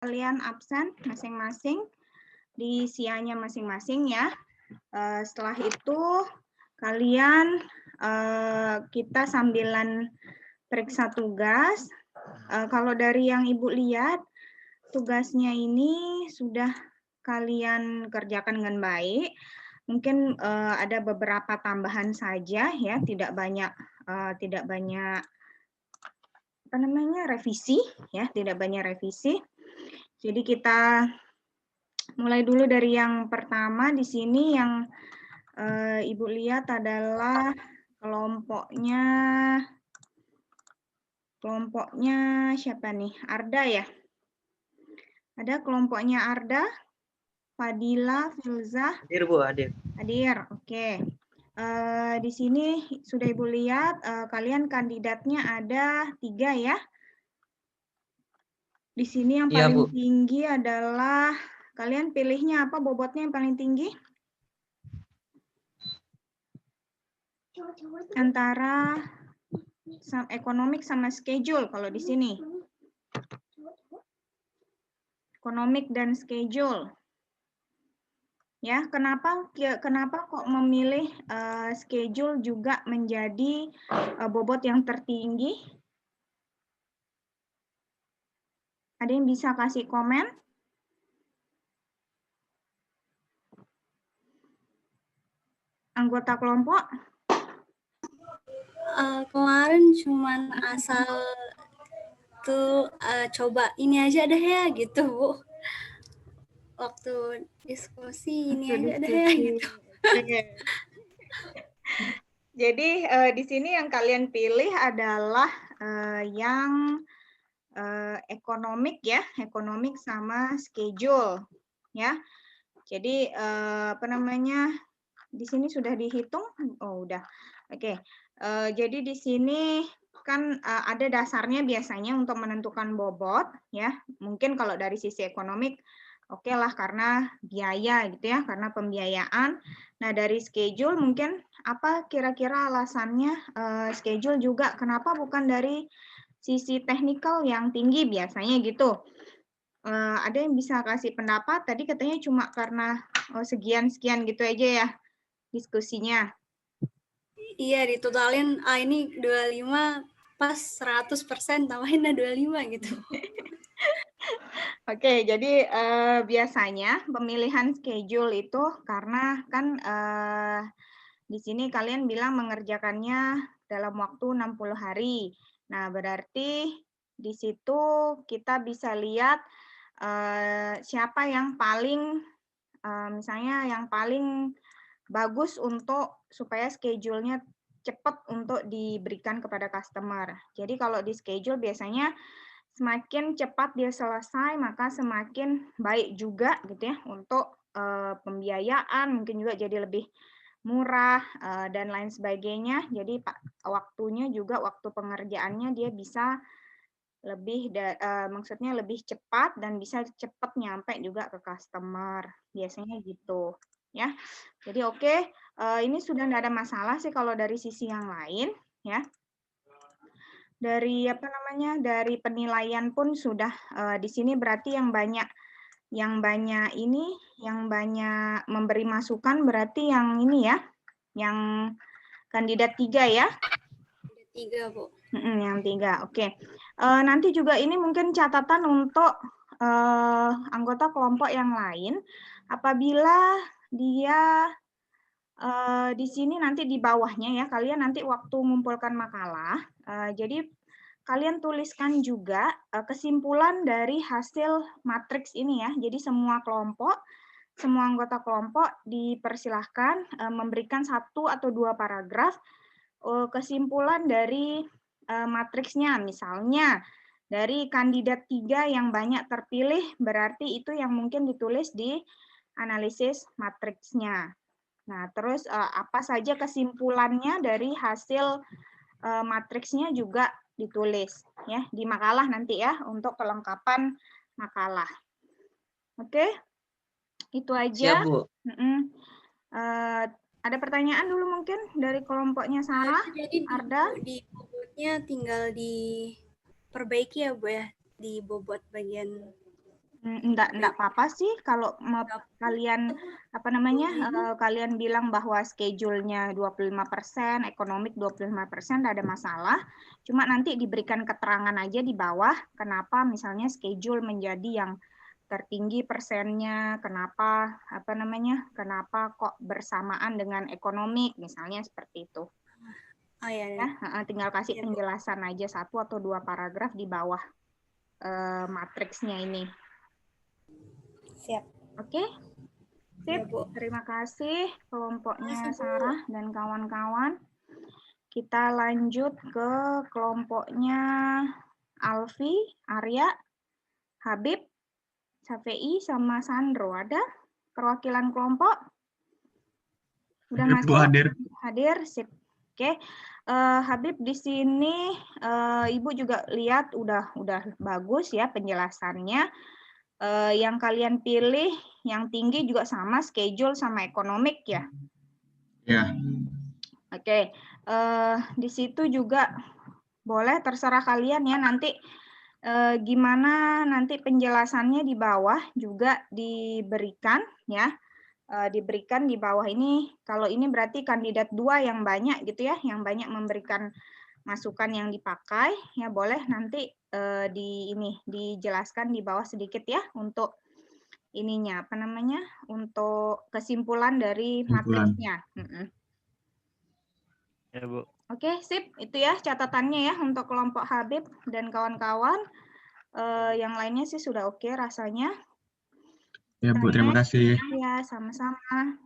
kalian absen masing-masing di sianya masing-masing ya. Setelah itu kalian kita sambilan periksa tugas. Kalau dari yang Ibu lihat, tugasnya ini sudah kalian kerjakan dengan baik. Mungkin ada beberapa tambahan saja ya, tidak banyak revisi ya, tidak banyak revisi. Jadi kita mulai dulu dari yang pertama di sini yang Ibu lihat adalah kelompoknya siapa nih? Arda ya? Ada kelompoknya Arda, Fadila, Filzah. Hadir Bu, hadir. Hadir, oke. Di sini sudah Ibu lihat kalian kandidatnya ada 3 ya. Di sini yang Iya, paling Bu. tinggi adalah kalian pilihnya apa bobotnya yang paling tinggi? Antara ekonomik sama schedule kalau di sini. Ekonomik dan schedule. Ya, kenapa kok memilih schedule juga menjadi bobot yang tertinggi? Ada yang bisa kasih komen? Anggota kelompok? Kemarin cuman asal tuh coba ini aja deh ya gitu Bu. Waktu diskusi ini aja deh ya gitu. Jadi di sini yang kalian pilih adalah yang ekonomik ya, ekonomik sama schedule ya. Jadi di sini sudah dihitung? Oh, udah. Oke. Jadi di sini kan ada dasarnya biasanya untuk menentukan bobot ya. Mungkin kalau dari sisi ekonomik oke lah karena biaya gitu ya, karena pembiayaan. Nah, dari schedule mungkin apa kira-kira alasannya schedule juga kenapa bukan dari sisi teknikal yang tinggi biasanya gitu. Ada yang bisa kasih pendapat? Tadi katanya cuma karena sekian-sekian gitu aja ya diskusinya. Iya, ditotalin ini 25 pas 100% tambahin 25 gitu. Oke, jadi biasanya pemilihan schedule itu karena kan di sini kalian bilang mengerjakannya dalam waktu 60 hari. Nah, berarti di situ kita bisa lihat siapa yang paling misalnya yang paling bagus untuk supaya schedule-nya cepat untuk diberikan kepada customer. Jadi kalau di schedule biasanya semakin cepat dia selesai, maka semakin baik juga gitu ya untuk pembiayaan, mungkin juga jadi lebih murah dan lain sebagainya. Jadi waktunya juga waktu pengerjaannya dia bisa maksudnya lebih cepat dan bisa cepat nyampe juga ke customer. Biasanya gitu ya. Jadi oke, ini sudah tidak ada masalah sih kalau dari sisi yang lain ya. Dari dari penilaian pun sudah di sini berarti yang banyak memberi masukan berarti yang ini ya, yang kandidat 3 ya. 3 Bu. Yang 3, oke. Nanti juga ini mungkin catatan untuk anggota kelompok yang lain, apabila dia di sini nanti di bawahnya ya, kalian nanti waktu mengumpulkan makalah, jadi kalian tuliskan juga kesimpulan dari hasil matriks ini ya. Jadi semua anggota kelompok dipersilahkan memberikan 1 atau 2 paragraf kesimpulan dari matriksnya. Misalnya dari kandidat 3 yang banyak terpilih, berarti itu yang mungkin ditulis di analisis matriksnya. Nah, terus apa saja kesimpulannya dari hasil matriksnya juga ditulis ya di makalah nanti ya untuk kelengkapan makalah. Oke, itu aja. Siap, Bu. Ada pertanyaan dulu mungkin dari kelompoknya Sarah, Jadi Arda? di bobotnya tinggal diperbaiki ya Bu ya, di bobot bagian Enggak apa-apa sih kalau kalian kalian bilang bahwa schedule-nya 25%, ekonomik 25%, enggak ada masalah. Cuma nanti diberikan keterangan aja di bawah kenapa misalnya schedule menjadi yang tertinggi persennya, kenapa kenapa kok bersamaan dengan ekonomik misalnya seperti itu. Oh ya. Tinggal kasih penjelasan aja 1 atau 2 paragraf di bawah matriksnya ini. Siap. Oke, sip. Ya, Bu. Terima kasih kelompoknya Sarah dan kawan-kawan. Kita lanjut ke kelompoknya Alfi, Arya, Habib, Safei, sama Sandro. Ada perwakilan kelompok? Udah masuk? Bu, hadir. Hadir, sip. Oke. Habib di sini Ibu juga lihat udah bagus ya penjelasannya. Yang kalian pilih yang tinggi juga sama schedule sama ekonomik ya. Ya. Oke. Di situ juga boleh terserah kalian ya nanti gimana nanti penjelasannya di bawah juga diberikan ya. Diberikan di bawah ini. Kalau ini berarti kandidat 2 yang banyak gitu ya, yang banyak memberikan masukan yang dipakai ya, boleh nanti dijelaskan di bawah sedikit ya untuk ininya untuk kesimpulan dari matriksnya. Ya, Bu. Oke, sip. Itu ya catatannya ya untuk kelompok Habib dan kawan-kawan. Yang lainnya sih sudah oke rasanya. Ya, Bu, terima kasih. Ya, sama-sama.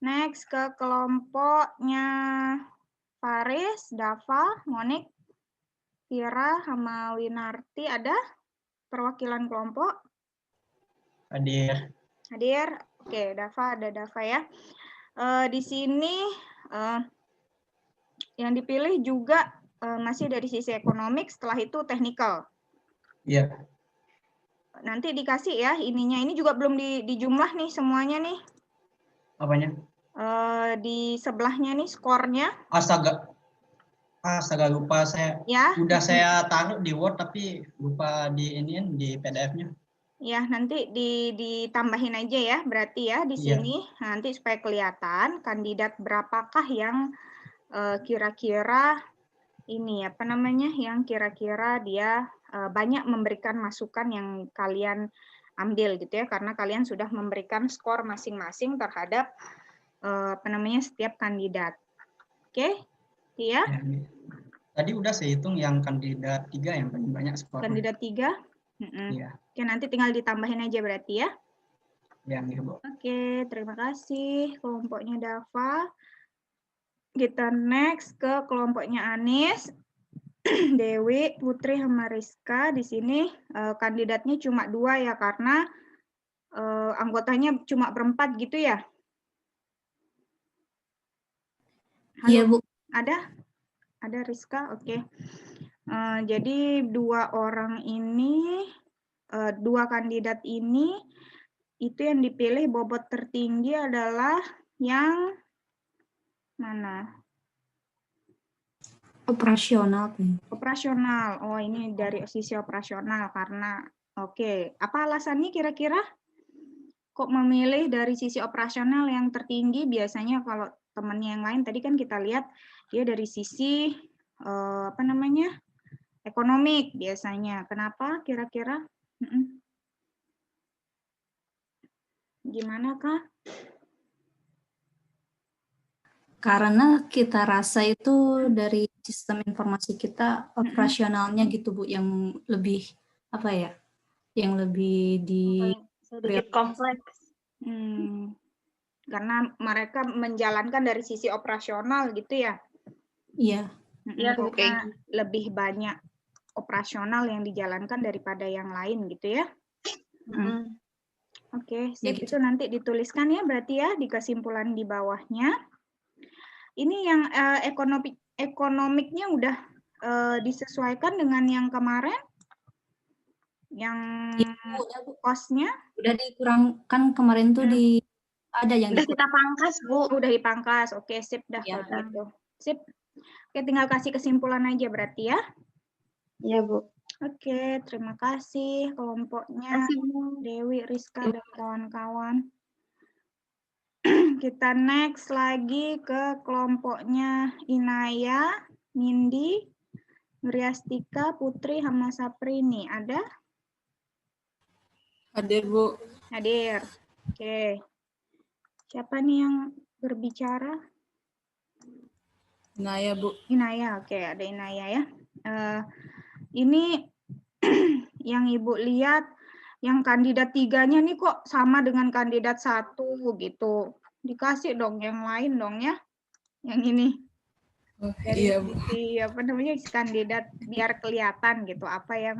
Next ke kelompoknya Faris, Dava, Monik, Kira, sama Winarti. Ada perwakilan kelompok? Hadir. Hadir. Oke, Dava, ada Dava ya. Di sini yang dipilih juga masih dari sisi ekonomik, setelah itu teknikal. Iya. Nanti dikasih ya ininya. Ini juga belum dijumlah nih semuanya nih. Apanya? Di sebelahnya nih skornya. Astaga lupa saya. Ya. Udah saya taruh di Word tapi lupa di PDF-nya. Ya, nanti ditambahin aja ya, berarti ya di sini. Nah, nanti supaya kelihatan kandidat berapakah yang kira-kira ini yang kira-kira dia banyak memberikan masukan yang kalian ambil gitu ya, karena kalian sudah memberikan skor masing-masing terhadap setiap kandidat. Oke, ya. Tadi udah saya hitung yang kandidat 3 yang paling banyak skor. Kandidat 3? Iya. Oke, nanti tinggal ditambahin aja berarti ya. Ya, Bu. Oke, terima kasih kelompoknya Dava. Kita next ke kelompoknya Anis, Dewi, Putri, sama Rizka. Di sini kandidatnya cuma 2 ya, karena anggotanya cuma berempat gitu ya. Halo, iya, Bu. Ada Rizka, oke. Jadi 2 orang ini, 2 kandidat ini, itu yang dipilih bobot tertinggi adalah yang mana? Operasional. Operasional. Oh, ini dari sisi operasional karena oke. Apa alasannya kira-kira? Kok memilih dari sisi operasional yang tertinggi? Biasanya kalau temannya yang lain tadi kan kita lihat dia dari sisi ekonomik biasanya. Kenapa kira-kira? Gimana Kak? Karena kita rasa itu dari sistem informasi kita operasionalnya gitu, Bu, yang lebih yang lebih sedikit kompleks. Karena mereka menjalankan dari sisi operasional gitu ya? Iya. Karena lebih banyak operasional yang dijalankan daripada yang lain gitu ya? Oke, sip. Itu nanti dituliskan ya berarti ya di kesimpulan di bawahnya. Ini yang ekonomiknya udah disesuaikan dengan yang kemarin? Yang kosnya? Udah dikurangkan kemarin tuh ada yang udah kita pangkas, Bu. Udah dipangkas. Oke, sip dah kalau gitu. Sip. Oke, tinggal kasih kesimpulan aja berarti ya. Iya, Bu. Oke, terima kasih kelompoknya Dewi, Rizka, dan kawan-kawan. Kita next lagi ke kelompoknya Inaya, Nindi, Nuriastika, Putri, Hama Saprini. Ada? Hadir, Bu. Hadir. Oke. Siapa nih yang berbicara? Naya, Bu. Inaya, oke, ada Inaya ya. Ini yang Ibu lihat, yang kandidat 3-nya nih kok sama dengan kandidat 1 gitu. Dikasih dong yang lain dong ya. Yang ini. Oh, Dari iya, Bu. sisi apa namanya kandidat biar kelihatan gitu apa yang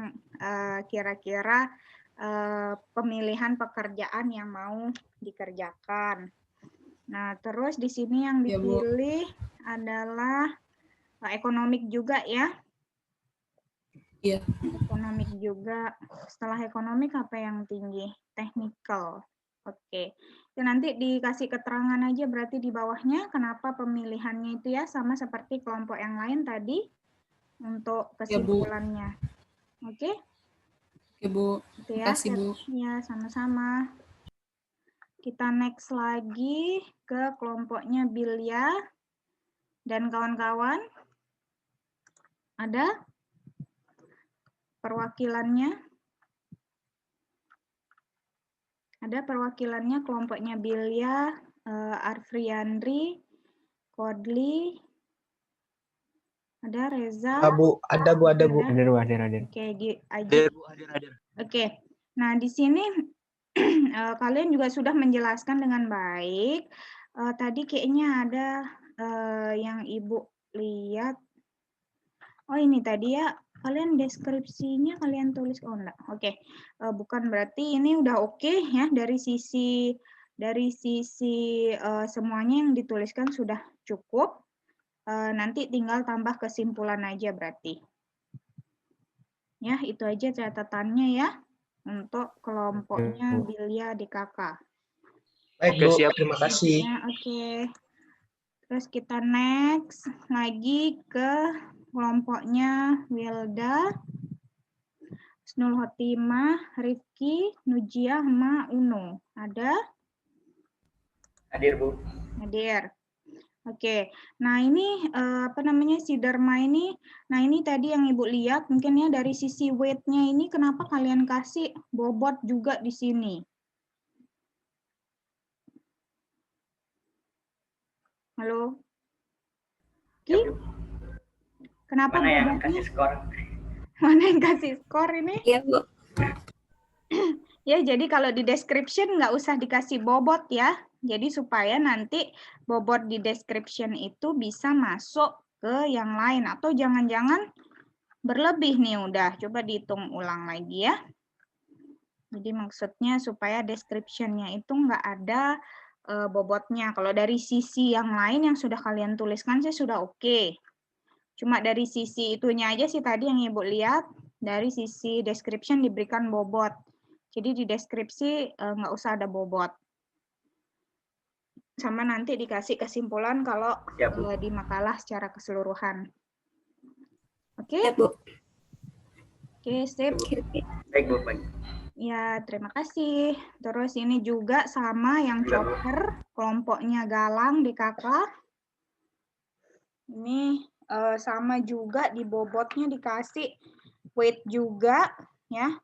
kira-kira pemilihan pekerjaan yang mau dikerjakan. Nah, terus di sini yang Ya, Bu. dipilih adalah ekonomik juga ya. Iya. Ekonomik juga. Setelah ekonomik apa yang tinggi? Technical. Oke. Itu nanti dikasih keterangan aja berarti di bawahnya kenapa pemilihannya itu ya sama seperti kelompok yang lain tadi untuk Ya, Bu. kesimpulannya. Oke? Oke, Bu. Itu Terima ya. kasih, Bu. Ya, sama-sama. Kita next lagi ke kelompoknya Bilya dan kawan-kawan. Ada perwakilannya? Ada perwakilannya kelompoknya Bilya, Arfriandri, Kodli, ada Reza. Bu, ada Bu. Ada. Hadir. Oke, Aji. Hadir. Oke. Nah, di sini kalian juga sudah menjelaskan dengan baik. Tadi kayaknya ada yang Ibu lihat. Oh, ini tadi ya. Kalian deskripsinya kalian tulis, oh enggak, oke. Bukan berarti ini udah oke ya dari sisi semuanya yang dituliskan sudah cukup. Nanti tinggal tambah kesimpulan aja berarti. Ya, itu aja catatannya ya untuk kelompoknya Bilya DKK. Baik, Bu. Terima kasih. Ya, oke. Terus kita next lagi ke kelompoknya Wilda, Snul Hotimah, Rifki, Nujia, sama Uno. Ada? Hadir, Bu. Hadir. Oke. Nah, ini apa namanya si Dharma ini. Nah, ini tadi yang Ibu lihat mungkin ya dari sisi weight-nya ini kenapa kalian kasih bobot juga di sini? Halo? Ki? Kenapa Mana yang bobotnya? kasih skor? Mana yang kasih skor ini? Iya, Bu. Ya, jadi kalau di description nggak usah dikasih bobot ya. Jadi supaya nanti bobot di description itu bisa masuk ke yang lain. Atau jangan-jangan berlebih nih udah. Coba dihitung ulang lagi ya. Jadi maksudnya supaya description-nya itu nggak ada bobotnya. Kalau dari sisi yang lain yang sudah kalian tuliskan sih sudah oke. Cuma dari sisi itunya aja sih tadi yang Ibu lihat. Dari sisi description diberikan bobot. Jadi di deskripsi nggak usah ada bobot. Sama nanti dikasih kesimpulan kalau di makalah secara keseluruhan. Oke? Ya, Bu. Oke, sip. Baik, Bu. Baik. Ya, terima kasih. Terus ini juga sama yang chopper, kelompoknya Galang DKK. Ini sama juga di bobotnya dikasih weight juga, ya.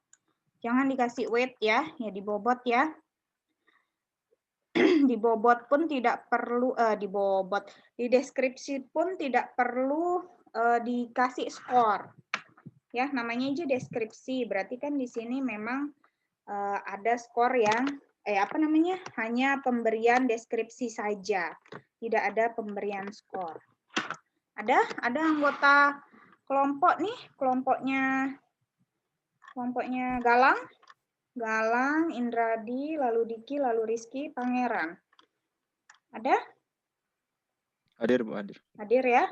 Jangan dikasih weight ya, ya dibobot ya. Dibobot pun tidak perlu dibobot. Di deskripsi pun tidak perlu dikasih skor. Ya, namanya aja deskripsi. Berarti kan di sini memang ada skor yang hanya pemberian deskripsi saja. Tidak ada pemberian skor. Ada anggota kelompok nih, kelompoknya Galang. Galang, Indradi, lalu Diki, lalu Rizky, Pangeran. Ada? Hadir, Bu. Hadir. Hadir ya.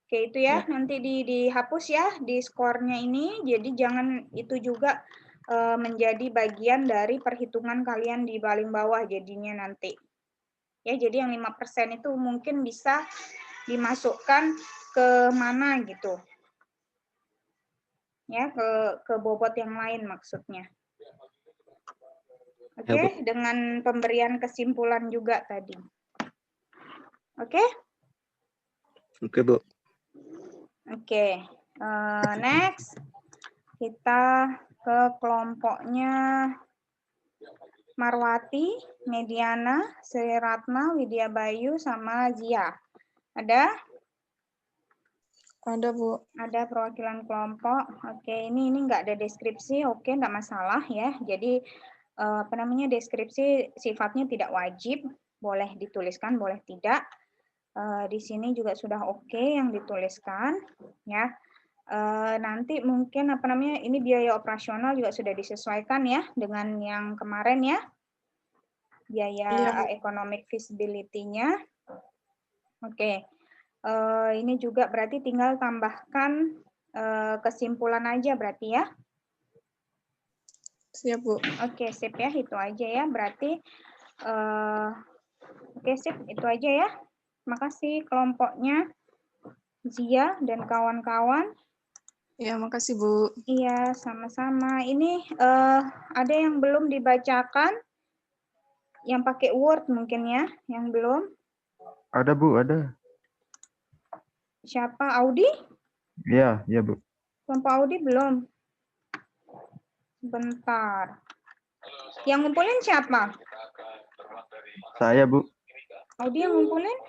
Oke, itu ya. Nanti dihapus ya di skornya ini. Jadi jangan itu juga menjadi bagian dari perhitungan kalian di paling bawah jadinya nanti. Ya, jadi yang 5% itu mungkin bisa dimasukkan ke mana gitu. ya, ke bobot yang lain maksudnya. Oke, Ya, Bu. dengan pemberian kesimpulan juga tadi. Oke? Oke, Bu. Oke, next kita ke kelompoknya Marwati, Mediana, Sri Ratna, Widya Bayu, sama Zia. Ada? Ada, Bu. Ada perwakilan kelompok. Oke, ini nggak ada deskripsi. Oke, nggak masalah ya. Jadi apa namanya, deskripsi sifatnya tidak wajib, boleh dituliskan, boleh tidak. Di sini juga sudah oke yang dituliskan, ya. Nanti mungkin apa namanya, ini biaya operasional juga sudah disesuaikan ya dengan yang kemarin ya, biaya economic feasibility-nya. Oke, ini juga berarti tinggal tambahkan kesimpulan aja berarti ya. Siap, Bu. Oke, sip ya, itu aja ya. Berarti oke, sip, itu aja ya. Makasih kelompoknya Zia dan kawan-kawan. Ya, makasih, Bu. Iya, sama-sama. Ini ada yang belum dibacakan, yang pakai Word mungkin ya, yang belum. Ada, Bu, ada. Siapa? Audi? Iya, iya, Bu. Kelompok Audi belum. Bentar. Yang ngumpulin siapa? Saya, Bu. Audi yang ngumpulin?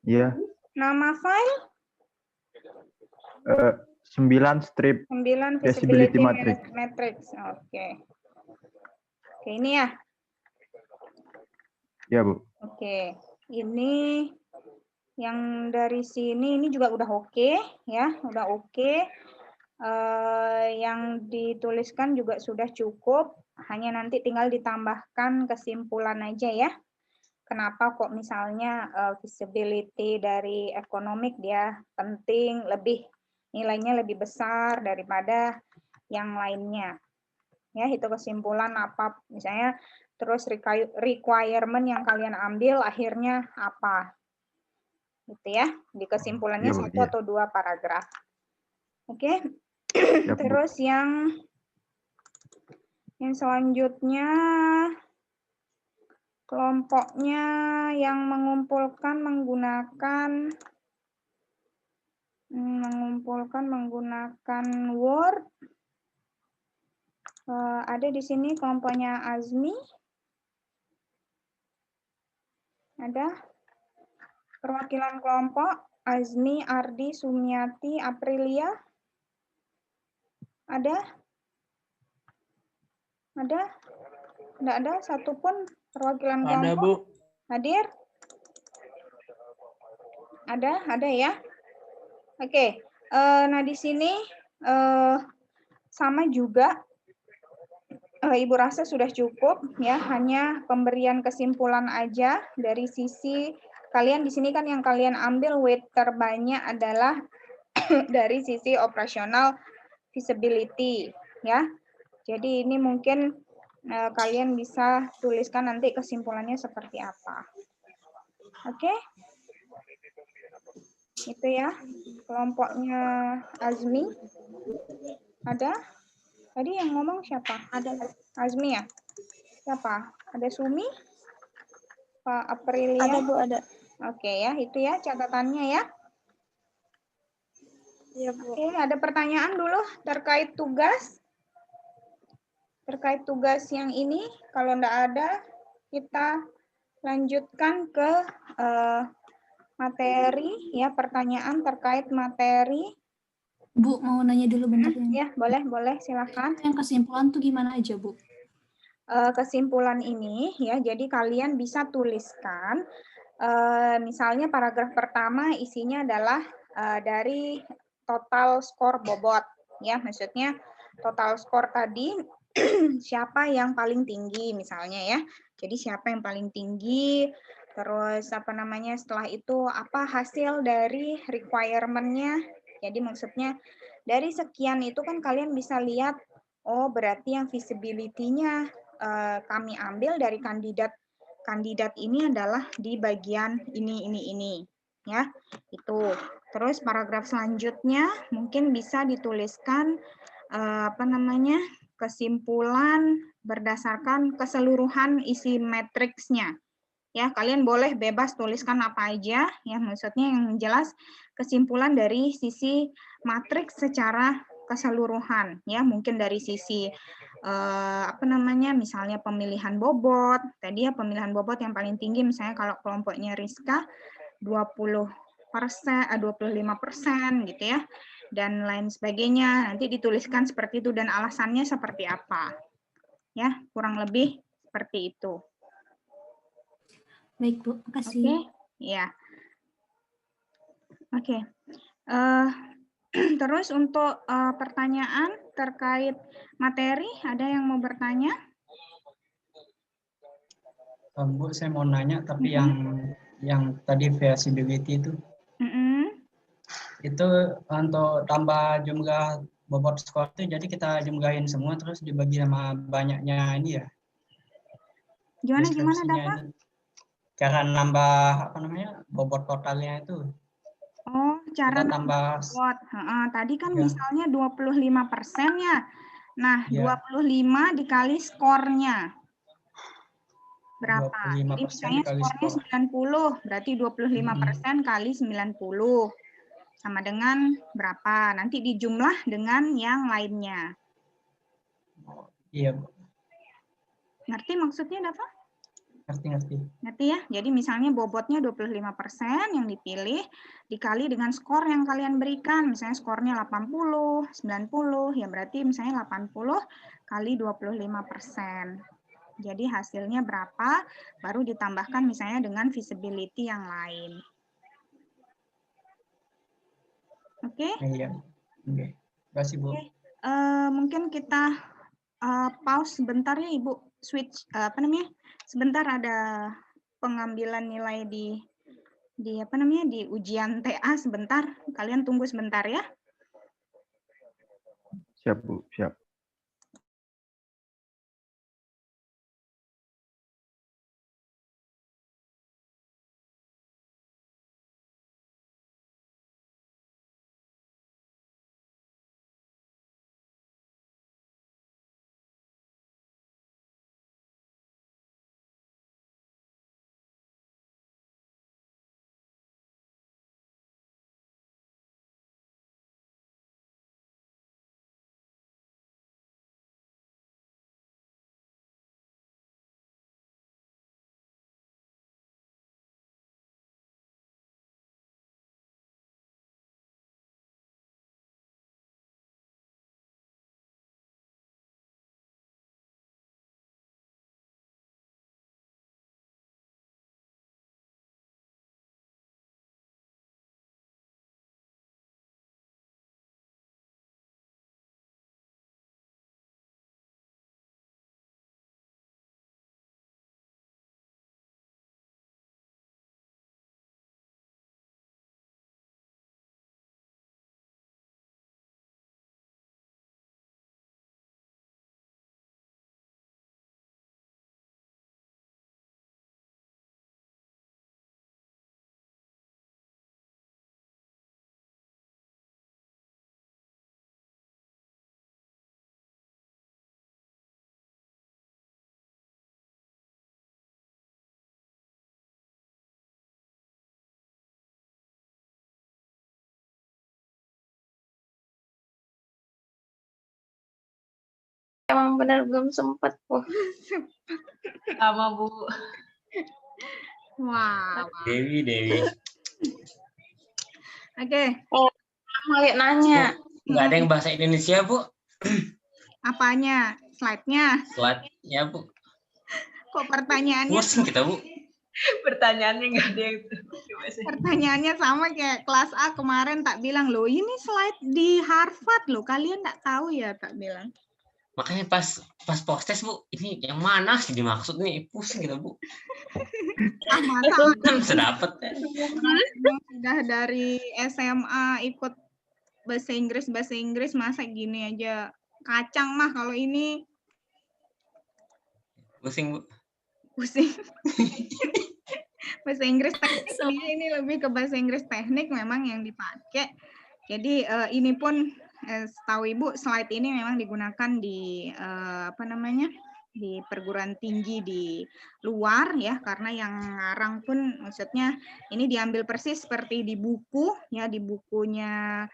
Iya. Nama file? 9 strip 9 Feasibility Feasibility Matrix. Matrix. Oke. Oke, ini ya. Iya, Bu. Oke. Ini yang dari sini ini juga udah oke ya, udah oke. Yang dituliskan juga sudah cukup, hanya nanti tinggal ditambahkan kesimpulan aja ya. Kenapa kok misalnya feasibility dari ekonomik dia penting, nilainya lebih besar daripada yang lainnya. Ya, itu kesimpulan apa, misalnya terus requirement yang kalian ambil akhirnya apa. Gitu ya. Di kesimpulannya Iya, Bu, 1 iya. atau 2 paragraf. Oke. Siap, Bu. Terus yang selanjutnya kelompoknya yang mengumpulkan menggunakan Word. Ada di sini kelompoknya Azmi. Ada perwakilan kelompok Azmi, Ardi, Sumiati, Aprilia. Ada? Ada? Tidak ada satupun perwakilan kelompok. Ada, Bu. Hadir? Ada ya. Oke. Nah di sini sama juga. Ibu rasa sudah cukup ya, hanya pemberian kesimpulan aja dari sisi kalian di sini kan yang kalian ambil weight terbanyak adalah dari sisi operasional feasibility ya. Jadi ini mungkin kalian bisa tuliskan nanti kesimpulannya seperti apa. Oke? Itu ya kelompoknya Azmi. Ada? Tadi yang ngomong siapa? Ada Azmi ya? Siapa? Ada Sumi? Pak Aprilia? Ada, Bu, ada. Oke ya, itu ya catatannya ya. Iya, Bu. Oke, ada pertanyaan dulu terkait tugas? Terkait tugas yang ini, kalau enggak ada, kita lanjutkan ke materi ya, pertanyaan terkait materi. Bu, mau nanya dulu bentar Ya, boleh, silakan. Yang kesimpulan tuh gimana aja, Bu? Kesimpulan ini ya, jadi kalian bisa tuliskan misalnya paragraf pertama isinya adalah dari total skor bobot ya, maksudnya total skor tadi siapa yang paling tinggi misalnya ya. Jadi siapa yang paling tinggi, terus apa namanya, setelah itu apa hasil dari requirement-nya. Jadi maksudnya dari sekian itu kan kalian bisa lihat, oh berarti yang feasibility-nya kami ambil dari kandidat ini adalah di bagian ini ya. Itu. Terus paragraf selanjutnya mungkin bisa dituliskan kesimpulan berdasarkan keseluruhan isi matriksnya. Ya, kalian boleh bebas tuliskan apa aja, ya maksudnya yang jelas kesimpulan dari sisi matriks secara keseluruhan, ya mungkin dari sisi misalnya pemilihan bobot. Tadi ya pemilihan bobot yang paling tinggi misalnya kalau kelompoknya Rizka 25% gitu ya, dan lain sebagainya. Nanti dituliskan seperti itu dan alasannya seperti apa. Ya, kurang lebih seperti itu. Baik, Bu. Makasih. Oke, ya. Oke. Terus untuk pertanyaan terkait materi, ada yang mau bertanya? Bu, saya mau nanya, tapi yang tadi feasibility itu, itu untuk tambah jumlah bobot skor itu, jadi kita jumlahin semua terus dibagi sama banyaknya ini ya. Gimana Dafa? Cara nambah bobot totalnya itu. Oh, cara kita tambah bobot. Tadi kan ya. misalnya 25% ya. Nah, Ya. 25 dikali skornya. Berapa? 25% Jadi misalnya dikali skornya skor. 90, berarti 25% kali 90. Sama dengan berapa? Nanti dijumlah dengan yang lainnya. Iya, Bu. Ngerti maksudnya, Dafa? Ngerti. Ngerti ya? Jadi misalnya bobotnya 25% yang dipilih dikali dengan skor yang kalian berikan. Misalnya skornya 80, 90, ya berarti misalnya 80 kali 25%. Jadi hasilnya berapa, baru ditambahkan misalnya dengan feasibility yang lain. Oke? Iya. Oke. Terima kasih, Bu. Oke. Mungkin kita pause sebentar ya, Ibu. Switch, sebentar ada pengambilan nilai di ujian TA sebentar. Kalian tunggu sebentar ya. Siap, Bu. Siap. Emang benar belum sempat, Bu. Sama, Bu. Wow. Dewi. Oke. Mau nanya. Nggak ada yang bahasa Indonesia, Bu. Apanya? Slide-nya? Slide-nya, Bu. Kok pertanyaannya? Pusing kita, Bu. Pertanyaannya nggak ada yang Pertanyaannya sama kayak kelas A kemarin, tak bilang, loh ini slide di Harvard loh, kalian nggak tahu ya, tak bilang. Makanya pas post-test, Bu, ini yang mana sih dimaksud nih? Pusing kita, Bu. Masa Bisa dapet. sudah dari SMA ikut bahasa Inggris, masa gini aja. Kacang mah kalau ini. Pusing, Bu. Pusing. Bahasa Inggris teknik ini lebih ke bahasa Inggris teknik memang yang dipakai. Jadi ini pun setahu Ibu slide ini memang digunakan di di perguruan tinggi di luar ya, karena yang ngarang pun maksudnya ini diambil persis seperti di buku ya, di bukunya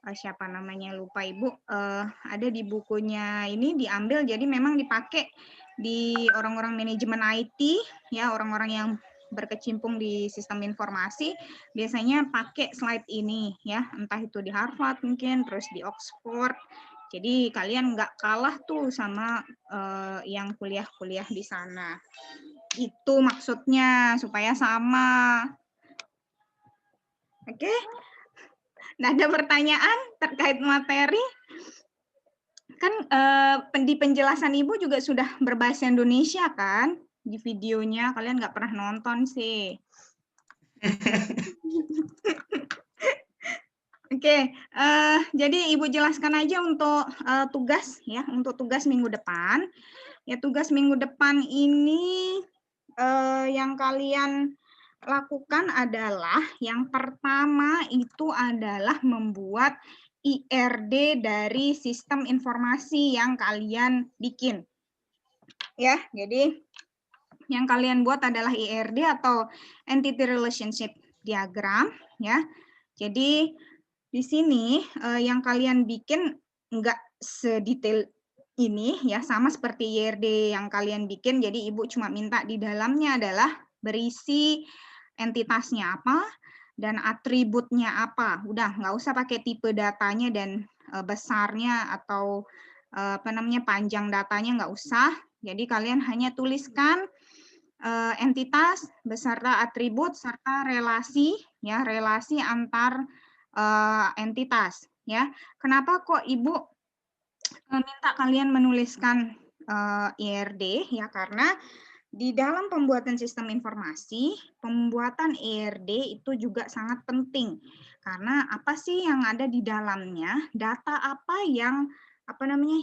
siapa namanya lupa Ibu, ada di bukunya ini diambil, jadi memang dipakai di orang-orang manajemen IT ya, orang-orang yang berkecimpung di sistem informasi biasanya pakai slide ini ya, entah itu di Harvard mungkin, terus di Oxford. Jadi kalian nggak kalah tuh sama yang kuliah-kuliah di sana. Itu maksudnya supaya sama. Oke? Nah, ada pertanyaan terkait materi? Kan di penjelasan Ibu juga sudah berbahasa Indonesia kan? Di videonya kalian nggak pernah nonton sih. Oke, jadi Ibu jelaskan aja untuk tugas ya, untuk tugas minggu depan. Ya, tugas minggu depan ini yang kalian lakukan adalah yang pertama itu adalah membuat IRD dari sistem informasi yang kalian bikin. Ya, jadi yang kalian buat adalah IRD atau Entity Relationship Diagram ya. Jadi di sini yang kalian bikin enggak sedetail ini ya, sama seperti IRD yang kalian bikin. Jadi Ibu cuma minta di dalamnya adalah berisi entitasnya apa dan atributnya apa. Udah, nggak usah pakai tipe datanya dan besarnya atau panjang datanya, nggak usah. Jadi kalian hanya tuliskan entitas beserta atribut serta relasi ya, relasi antar entitas ya. Kenapa kok Ibu minta kalian menuliskan IRD ya, karena di dalam pembuatan sistem informasi, pembuatan IRD itu juga sangat penting. Karena apa sih yang ada di dalamnya? Data apa yang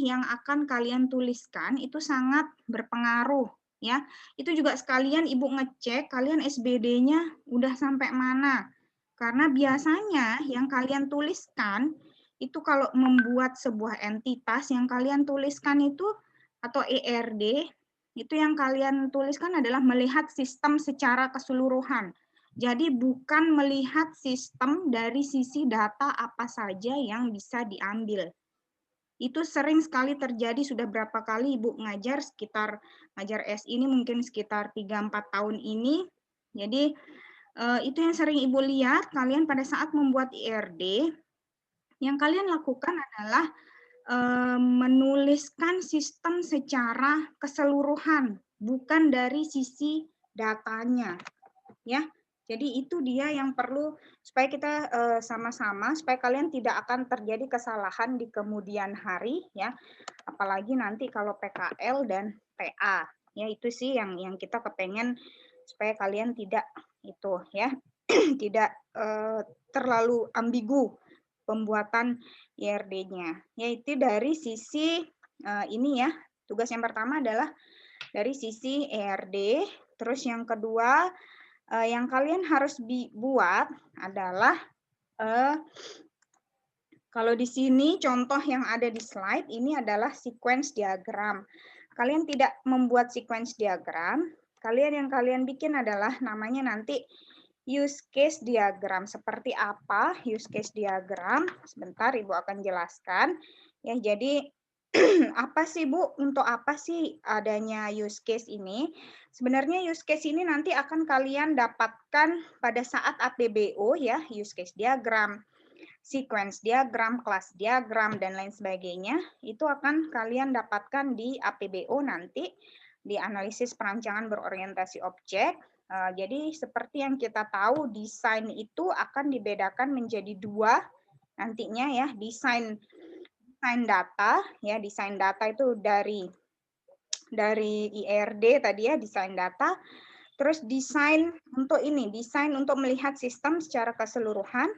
yang akan kalian tuliskan itu sangat berpengaruh ya. Itu juga sekalian Ibu ngecek kalian SBD-nya udah sampai mana. Karena biasanya yang kalian tuliskan itu kalau membuat sebuah entitas yang kalian tuliskan itu atau IRD itu yang kalian tuliskan adalah melihat sistem secara keseluruhan. Jadi bukan melihat sistem dari sisi data apa saja yang bisa diambil. Itu sering sekali terjadi, sudah berapa kali Ibu ngajar, sekitar ngajar S ini mungkin sekitar 3-4 tahun ini. Jadi itu yang sering Ibu lihat, kalian pada saat membuat IRD, yang kalian lakukan adalah menuliskan sistem secara keseluruhan, bukan dari sisi datanya, ya. Jadi itu dia yang perlu supaya kita sama-sama, supaya kalian tidak akan terjadi kesalahan di kemudian hari, ya. Apalagi nanti kalau PKL dan PA, ya itu sih yang kita kepengen supaya kalian tidak itu, ya, tidak terlalu ambigu pembuatan IRD-nya, yaitu dari sisi ini ya, tugas yang pertama adalah dari sisi IRD, terus yang kedua yang kalian harus buat adalah kalau di sini contoh yang ada di slide ini adalah sequence diagram. Kalian tidak membuat sequence diagram, yang kalian bikin adalah namanya nanti use case diagram. Seperti apa use case diagram? Sebentar Ibu akan jelaskan. Ya, jadi apa sih Bu? Untuk apa sih adanya use case ini? Sebenarnya use case ini nanti akan kalian dapatkan pada saat APBO ya, use case diagram, sequence diagram, kelas diagram dan lain sebagainya. Itu akan kalian dapatkan di APBO nanti di analisis perancangan berorientasi objek. Jadi seperti yang kita tahu desain itu akan dibedakan menjadi dua nantinya ya, desain data ya, desain data itu dari IRD tadi ya, desain data. Terus desain untuk ini, desain untuk melihat sistem secara keseluruhan.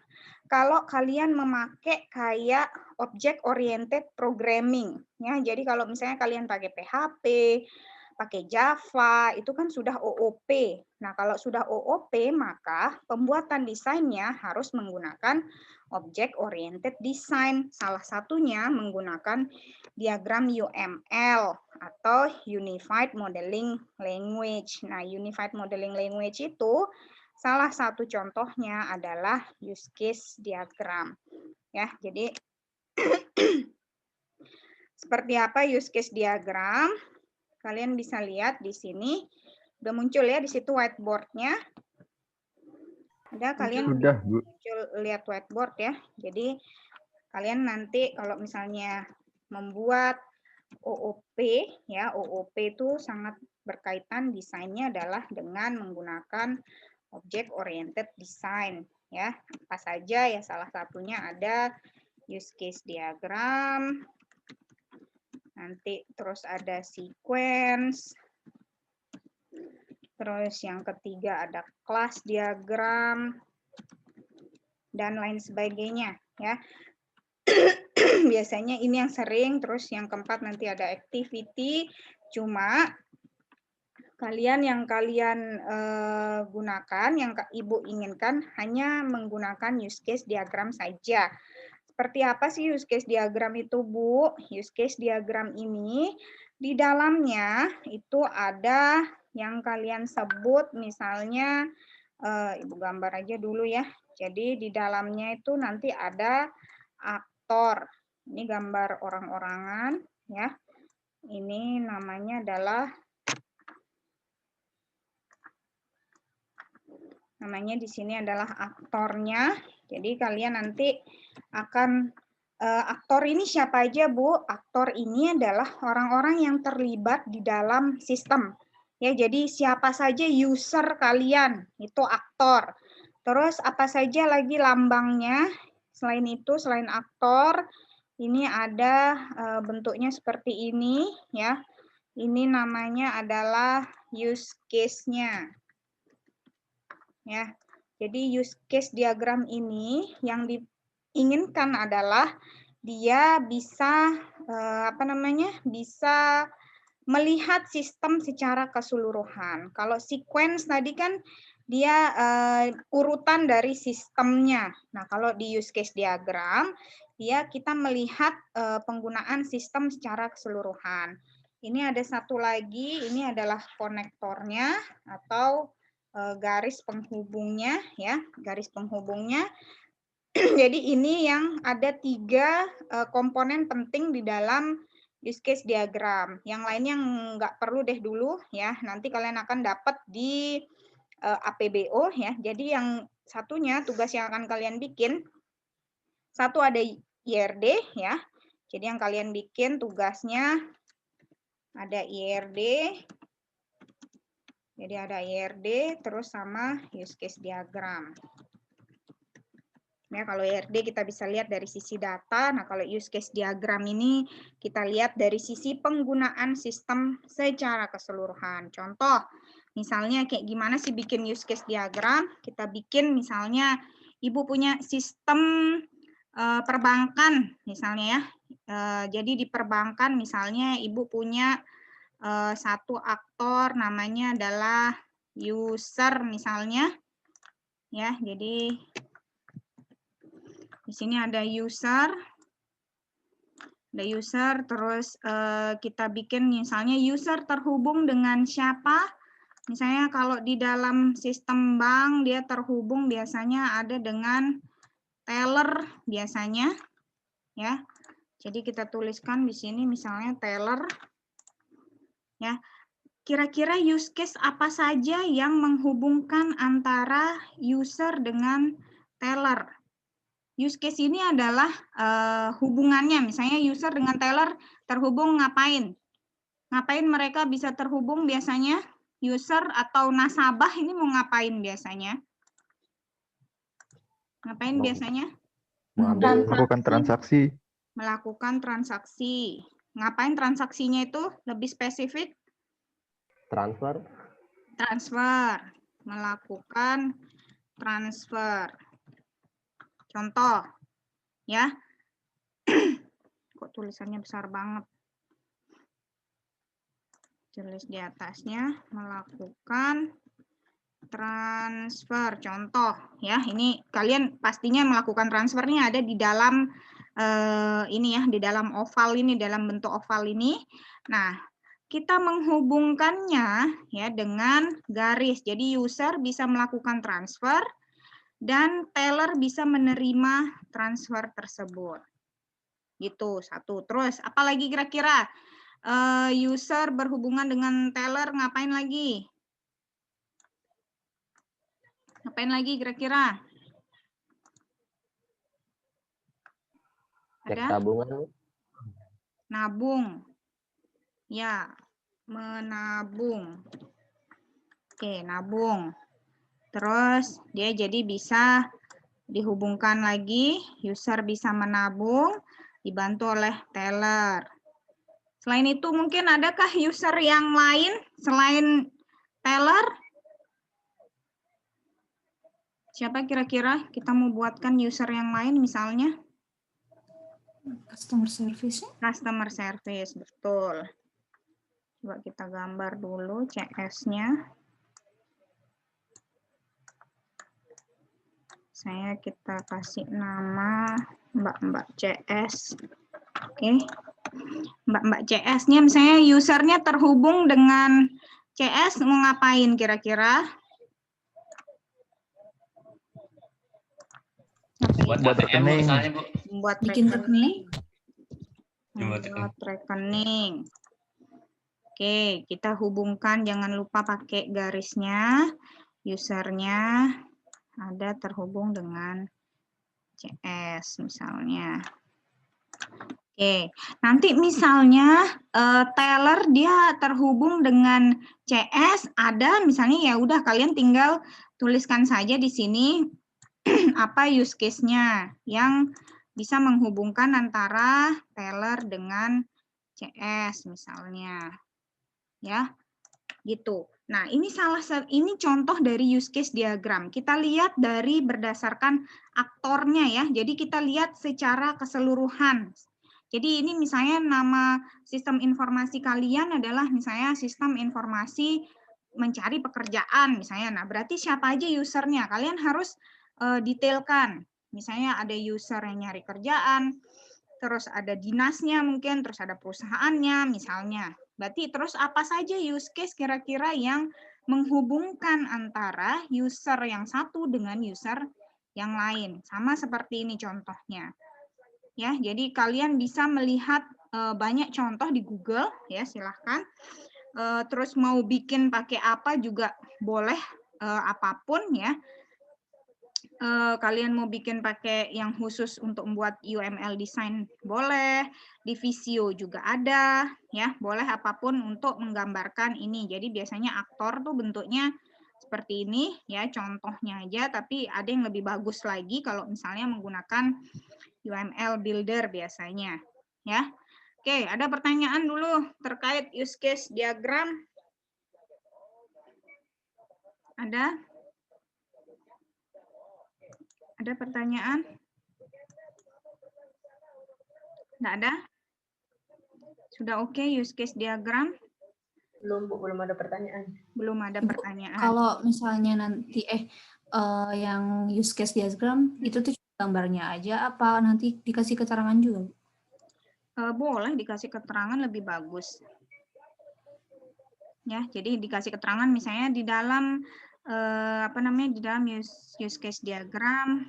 Kalau kalian memakai kayak object oriented programming ya, jadi kalau misalnya kalian pakai PHP, pakai Java, itu kan sudah OOP. Nah, kalau sudah OOP, maka pembuatan desainnya harus menggunakan Object Oriented Design. Salah satunya menggunakan diagram UML atau Unified Modeling Language. Nah, Unified Modeling Language itu salah satu contohnya adalah use case diagram. Ya, jadi seperti apa use case diagram? Kalian bisa lihat di sini udah muncul ya di situ whiteboard-nya. Ada kalian Sudah, Bu. muncul lihat whiteboard ya. Jadi kalian nanti kalau misalnya membuat OOP ya, OOP itu sangat berkaitan desainnya adalah dengan menggunakan object oriented design ya. Apa saja ya, salah satunya ada use case diagram. Nanti terus ada sequence. Terus yang ketiga ada class diagram dan lain sebagainya ya. Biasanya ini yang sering, terus yang keempat nanti ada activity. Cuma yang kalian gunakan, yang Ibu inginkan hanya menggunakan use case diagram saja. Seperti apa sih use case diagram itu, Bu? Use case diagram ini di dalamnya itu ada yang kalian sebut misalnya, Ibu gambar aja dulu ya. Jadi di dalamnya itu nanti ada aktor. Ini gambar orang-orangan ya. Ini namanya di sini adalah aktornya. Jadi kalian nanti akan aktor ini siapa aja, Bu? Aktor ini adalah orang-orang yang terlibat di dalam sistem. Ya, jadi siapa saja user kalian itu aktor. Terus apa saja lagi lambangnya? Selain itu, selain aktor, ini ada bentuknya seperti ini ya. Ini namanya adalah use case-nya. Ya. Jadi use case diagram ini yang diinginkan adalah dia bisa bisa melihat sistem secara keseluruhan. Kalau sequence tadi kan dia urutan dari sistemnya. Nah, kalau di use case diagram, kita melihat penggunaan sistem secara keseluruhan. Ini ada satu lagi, ini adalah konektornya atau garis penghubungnya, ya, garis penghubungnya. Jadi ini yang ada 3 komponen penting di dalam use case diagram. Yang lainnya nggak perlu deh dulu ya. Nanti kalian akan dapat di APBO ya. Jadi yang satunya tugas yang akan kalian bikin, satu ada IRD ya. Jadi yang kalian bikin tugasnya ada IRD. Jadi ada IRD terus sama use case diagram. Ya, kalau IRD kita bisa lihat dari sisi data. Nah, kalau use case diagram ini kita lihat dari sisi penggunaan sistem secara keseluruhan. Contoh, misalnya kayak gimana sih bikin use case diagram? Kita bikin misalnya Ibu punya sistem perbankan misalnya ya. Jadi di perbankan misalnya Ibu punya satu aktor namanya adalah user misalnya. Ya, jadi di sini ada user, terus kita bikin misalnya user terhubung dengan siapa. Misalnya kalau di dalam sistem bank dia terhubung biasanya ada dengan teller biasanya, ya. Jadi kita tuliskan di sini misalnya teller, ya. Kira-kira use case apa saja yang menghubungkan antara user dengan teller? Use case ini adalah hubungannya, misalnya user dengan teller terhubung ngapain? Ngapain mereka bisa terhubung biasanya? User atau nasabah ini mau ngapain biasanya? Ngapain biasanya? Melakukan transaksi. Melakukan transaksi. Ngapain transaksinya itu? Lebih spesifik? Transfer. Transfer. Melakukan transfer. Contoh, ya. Kok tulisannya besar banget? Tulis di atasnya, melakukan transfer contoh ya, ini kalian pastinya melakukan transfernya ada di dalam ini ya, di dalam oval ini, dalam bentuk oval ini. Nah, kita menghubungkannya ya dengan garis. Jadi user bisa melakukan transfer dan teller bisa menerima transfer tersebut. Gitu, satu. Terus apalagi kira-kira? User berhubungan dengan teller ngapain lagi? Ngapain lagi kira-kira? Cek Ada? tabungan. Nabung. Ya, menabung. Oke, nabung. Terus dia jadi bisa dihubungkan lagi, user bisa menabung, dibantu oleh teller. Selain itu mungkin adakah user yang lain selain teller? Siapa kira-kira kita mau buatkan user yang lain misalnya? Customer service. Customer service, betul. Coba kita gambar dulu CS-nya. Kita kasih nama Mbak CS. Oke. Mbak CS-nya misalnya usernya terhubung dengan CS mau ngapain kira-kira? Buat rekening. Misalnya, Bu. Membuat Bikin rekening. Membuat Rekening. Oke, kita hubungkan, jangan lupa pakai garisnya. Usernya ada terhubung dengan CS misalnya. Oke, nanti misalnya teller dia terhubung dengan CS ada misalnya, ya udah kalian tinggal tuliskan saja di sini apa use case-nya yang bisa menghubungkan antara teller dengan CS misalnya. Ya. Gitu. Nah, ini ini contoh dari use case diagram. Kita lihat dari berdasarkan aktornya ya. Jadi kita lihat secara keseluruhan. Jadi ini misalnya nama sistem informasi kalian adalah misalnya sistem informasi mencari pekerjaan misalnya. Nah, berarti siapa aja usernya? Kalian harus detailkan. Misalnya ada user yang nyari kerjaan, terus ada dinasnya mungkin, terus ada perusahaannya misalnya. Berarti terus apa saja use case kira-kira yang menghubungkan antara user yang satu dengan user yang lain. Sama seperti ini contohnya. Ya, jadi kalian bisa melihat banyak contoh di Google ya, silahkan. Terus mau bikin pakai apa juga boleh, apapun ya. Kalian mau bikin pakai yang khusus untuk membuat UML design boleh, di Visio juga ada, ya boleh apapun untuk menggambarkan ini. Jadi biasanya aktor tuh bentuknya seperti ini, ya contohnya aja. Tapi ada yang lebih bagus lagi kalau misalnya menggunakan UML Builder biasanya, ya. Oke, ada pertanyaan dulu terkait use case diagram? Ada? Ada pertanyaan? Nggak ada? Sudah oke use case diagram? Belum, Bu, belum ada pertanyaan. Belum ada pertanyaan. Kalau misalnya nanti yang use case diagram itu tuh gambarnya aja apa nanti dikasih keterangan juga? Boleh dikasih keterangan lebih bagus. Ya, jadi dikasih keterangan misalnya di dalam di dalam use case diagram,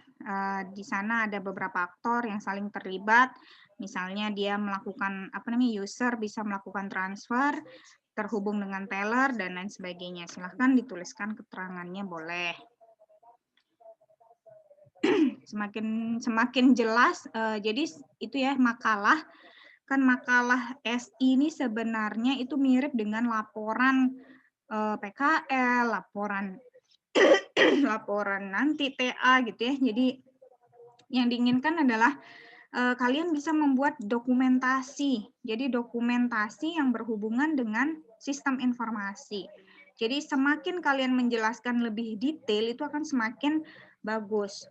di sana ada beberapa aktor yang saling terlibat. Misalnya dia melakukan user bisa melakukan transfer, terhubung dengan teller dan lain sebagainya. Silahkan dituliskan keterangannya boleh. Semakin jelas. Jadi itu ya makalah. Kan makalah SI ini sebenarnya itu mirip dengan laporan PKL, laporan nanti TA gitu ya. Jadi yang diinginkan adalah kalian bisa membuat dokumentasi. Jadi dokumentasi yang berhubungan dengan sistem informasi. Jadi semakin kalian menjelaskan lebih detail itu akan semakin bagus.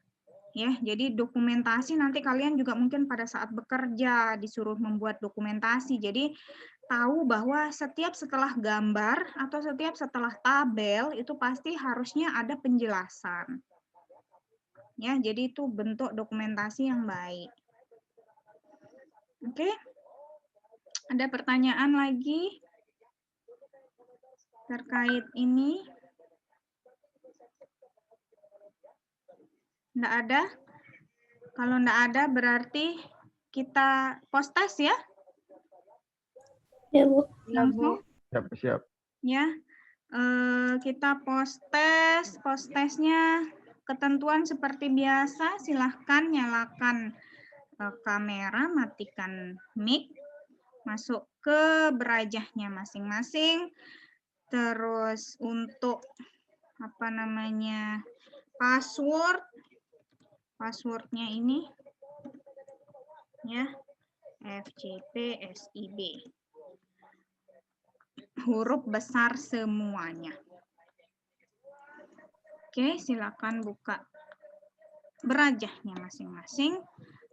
Ya, jadi dokumentasi nanti kalian juga mungkin pada saat bekerja disuruh membuat dokumentasi. Jadi tahu bahwa setiap setelah gambar atau setiap setelah tabel itu pasti harusnya ada penjelasan. Ya, jadi itu bentuk dokumentasi yang baik. Oke. Ada pertanyaan lagi terkait ini? Enggak ada? Kalau enggak ada berarti kita post test ya? Ya, Bu. Langsung? Siap. Ya. Kita post testnya ketentuan seperti biasa, silahkan nyalakan kamera, matikan mic, masuk ke berajahnya masing-masing. Terus untuk passwordnya ini ya, FJP-SIB, huruf besar semuanya. Oke, silakan buka berajahnya masing-masing.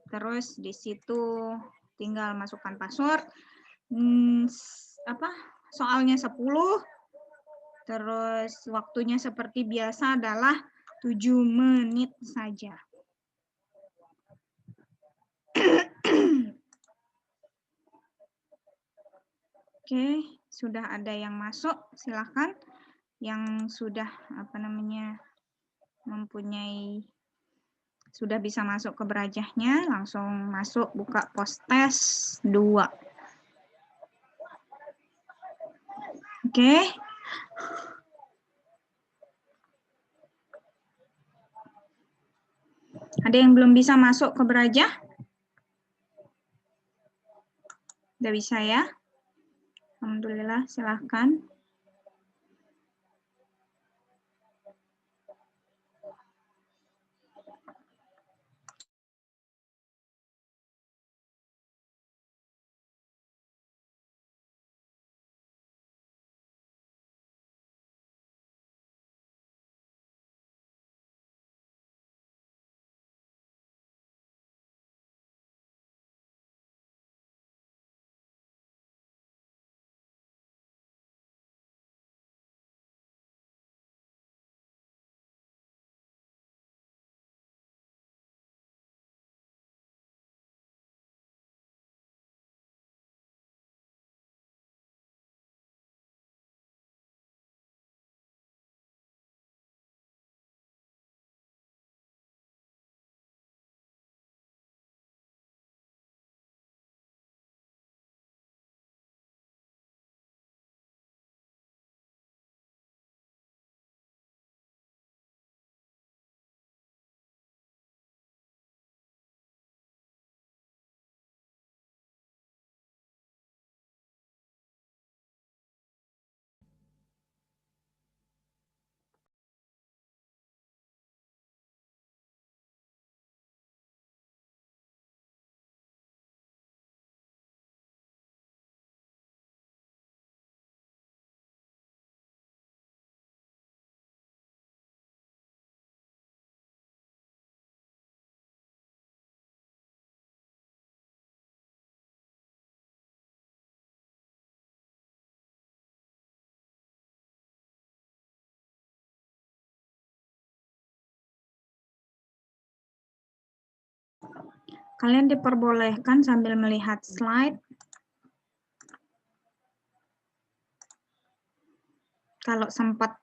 Terus di situ tinggal masukkan password. Soalnya 10. Terus waktunya seperti biasa adalah 7 menit saja. Oke, sudah ada yang masuk, silakan. Yang sudah sudah bisa masuk ke berajahnya, langsung masuk buka post test 2. Oke. Ada yang belum bisa masuk ke berajah? Udah bisa ya? Alhamdulillah, silahkan. Kalian diperbolehkan sambil melihat slide. Kalau sempat.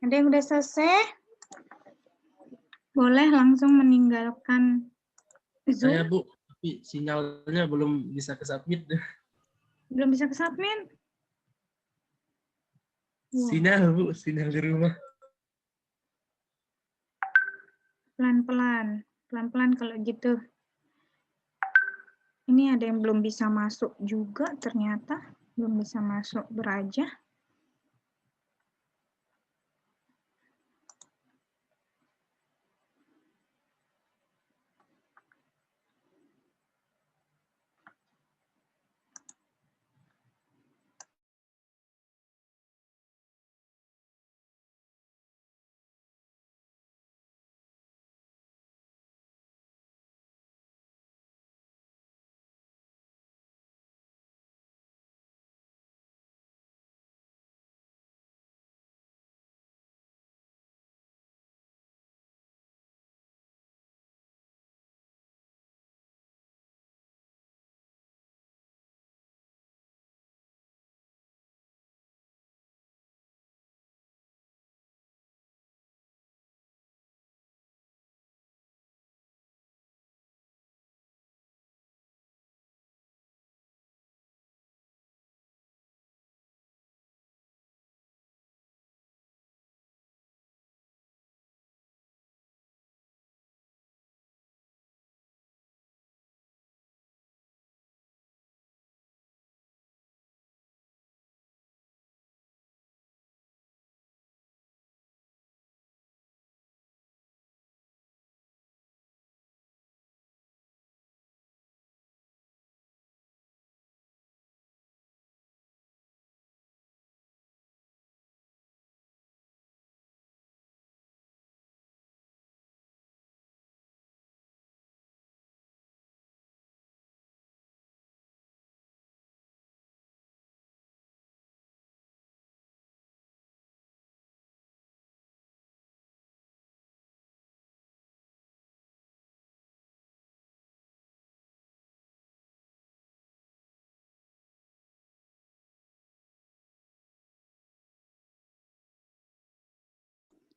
Ada yang udah selesai? Boleh langsung meninggalkan Zoom. Saya Bu, tapi sinyalnya belum bisa ke-submit. Belum bisa ke-submit? Sinyal Bu, sinyal di rumah. Pelan-pelan, pelan-pelan kalau gitu. Ini ada yang belum bisa masuk juga ternyata. Belum bisa masuk beraja.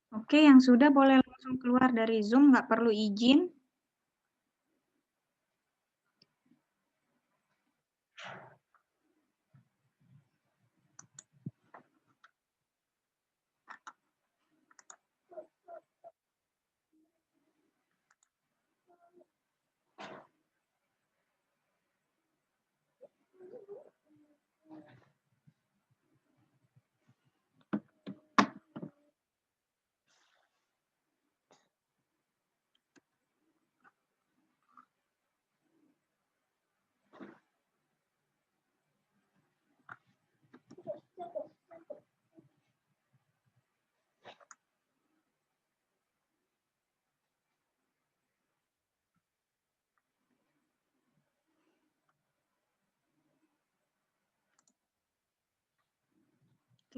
Oke, yang sudah boleh langsung keluar dari Zoom, nggak perlu izin.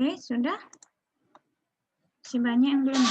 Oke, sudah? Masih banyak yang belum.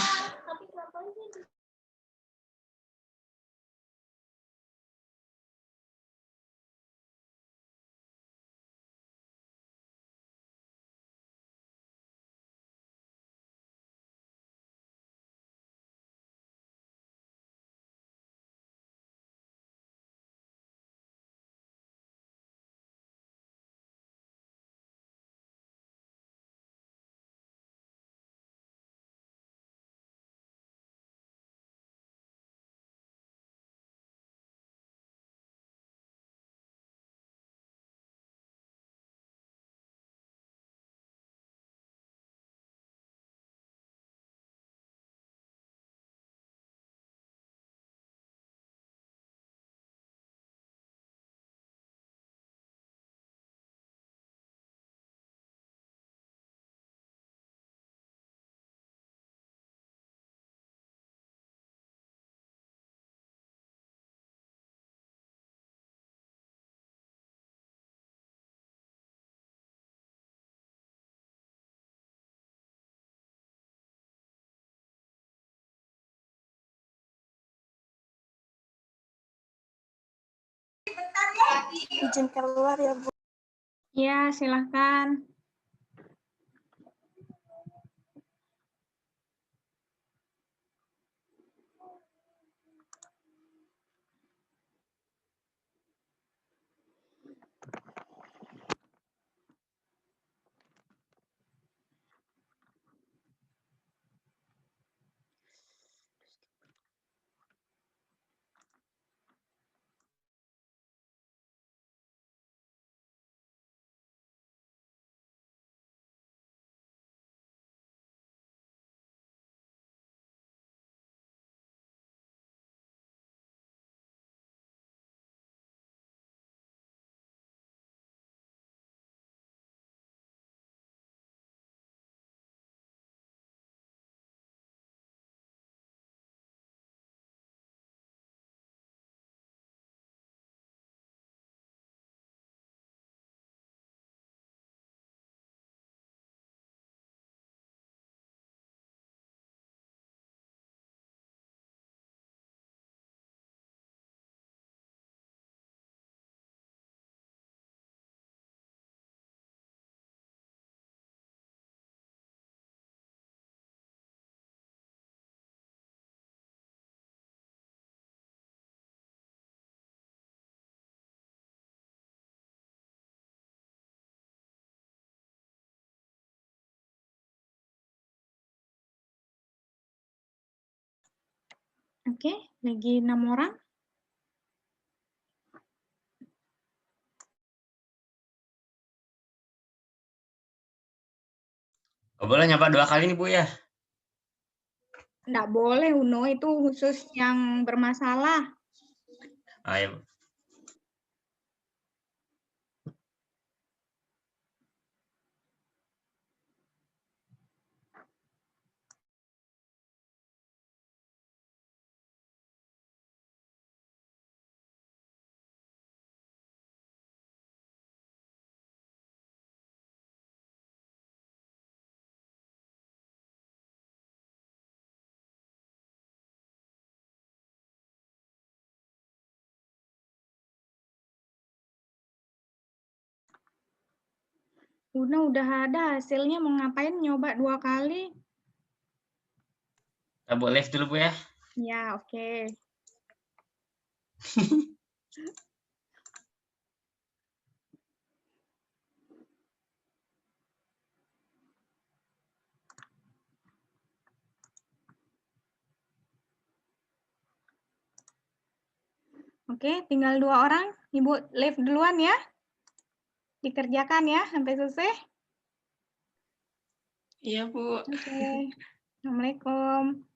Izin keluar ya, Bu. Ya, silahkan. Oke, lagi 6 orang. Boleh nyapa 2 kali nih Bu ya? Nggak boleh, Uno, itu khusus yang bermasalah. Ayo. Uno udah ada hasilnya, mau ngapain nyoba 2 kali? Kita buat live dulu Bu ya. Ya, oke. Oke, tinggal 2 orang. Ibu live duluan ya. Dikerjakan ya sampai selesai. Iya, Bu. Oke. Assalamualaikum.